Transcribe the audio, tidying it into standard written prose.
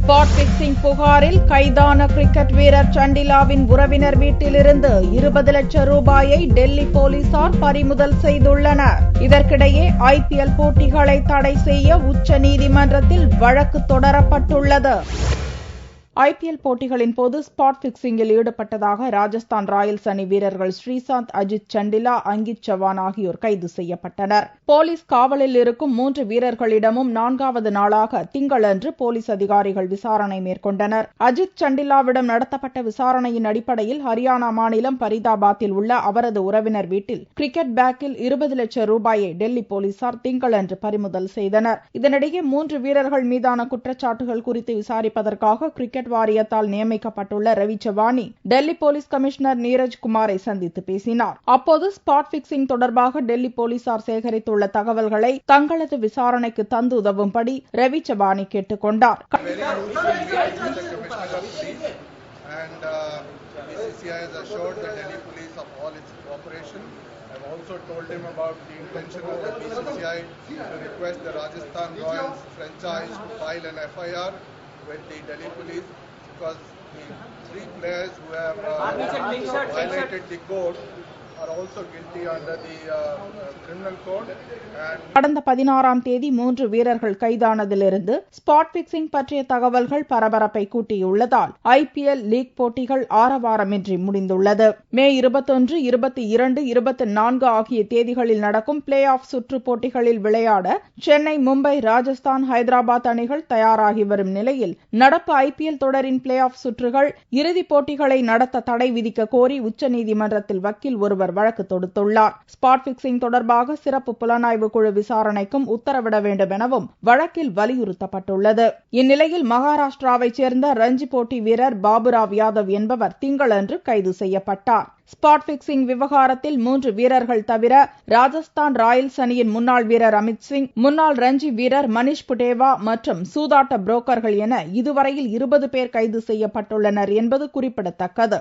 Spot fixing புகாரில் கைதான cricket வீரர் சண்டிலாவின் உறவினர் வீட்டிலிருந்து 20 லட்சம் ரூபாயை டெல்லி போலீசார் பறிமுதல் செய்துள்ளனர். இதற்கிடையே IPL போட்டிகளை தடை செய்ய உச்சநீதிமன்றத்தில் வழக்கு தொடரப்பட்டுள்ளது. IPL போட்டிகளின் போது ஸ்பாட் பிக்சிங்கில் ஈடுபட்டதாக ராஜஸ்தான் ராயல்ஸ் அணி வீரர்கள் ஸ்ரீசாந்த், அஜித் சண்டிலா, அங்கித் சவான் ஆகியோர் கைது செய்யப்பட்டனர். போலீஸ் காவலில் இருக்கும் 3 வீரர்களிடமும் 4வது நாளாக திங்களன்று போலீஸ் அதிகாரிகள் விசாரணை மேற்கொண்டனர். அஜித் சண்டிலாவிடம் நடத்தப்பட்ட விசாரணையின் அடிப்படையில் ஹரியானா மாநிலம் பரிதாபாத்தில் உள்ள அவரது உறவினர் வீட்டில் கிரிக்கெட் பேக்கில் 20 லட்சம் ரூபாயை டெல்லி போலீசார் திங்களன்று பறிமுதல் செய்தனர். இதனிடையே 3 வீரர்கள் மீதான குற்றச்சாட்டுகள் குறித்து விசாரிப்பதற்காக கிரிக்கெட் வாரியத்தால் நியமிக்கப்பட்டுள்ள ரவி சவானி டெல்லி போலீஸ் கமிஷனர் நீரஜ் குமாரை சந்தித்து பேசினார். அப்போது ஸ்பாட் பிக்சிங் தொடர்பாக டெல்லி போலீசார் சேகரித்துள்ள தகவல்களை தங்களது விசாரணைக்கு தந்து உதவும்படி ரவி சவானி கேட்டுக் கொண்டார். I've also told him about the intention of the BCCI to request the Rajasthan Royals franchise to file an FIR with the Delhi police because the 3 players who have violated the code are also guilty under the criminal code. கடந்த 16ஆம் தேதி 3 வீரர்கள் கைதானதிலிருந்து spot fixing பற்றிய தகவல்கள் பரபரப்பை கூட்டியுள்ளதால் IPL league போட்டிகள் ஆரவாரமின்றி முடிந்துள்ளது. மே 21, 22, 24 ஆகிய தேதிகளில் நடக்கும் பிளே ஆஃப் சுற்று போட்டிகளில் விளையாட சென்னை, மும்பை, ராஜஸ்தான், ஹைதராபாத் அணிகள் தயாராகி வரும் நிலையில் நடப்பு IPL தொடரின் பிளே ஆஃப் சுற்றுகள் இறுதிப் போட்டிகளை நடத்த தடை விதிக்க கோரி உச்சநீதிமன்றத்தில் வக்கீல் ஒருவர் வழக்கு தொடுத்துள்ளார். ஸ்பாட் பிக்சிங் தொடர்பாக சிறப்பு புலனாய்வு குழு விசாரணைக்கும் உத்தரவிட வேண்டும் எனவும் வழக்கில் வலியுறுத்தப்பட்டுள்ளது. இந்நிலையில் மகாராஷ்டிராவைச் சேர்ந்த ரஞ்சி போட்டி வீரர் பாபுராவ் யாதவ் என்பவர் திங்களன்று கைது செய்யப்பட்டார். ஸ்பாட் பிக்சிங் விவகாரத்தில் 3 வீரர்கள் தவிர ராஜஸ்தான் ராயல்ஸ் அணியின் முன்னாள் வீரர் அமித் சிங், முன்னாள் ரஞ்சி வீரர் மனிஷ் புடேவா மற்றும் சூதாட்ட புரோக்கர்கள் என இதுவரையில் 20 பேர் கைது செய்யப்பட்டுள்ளனர் என்பது குறிப்பிடத்தக்கது.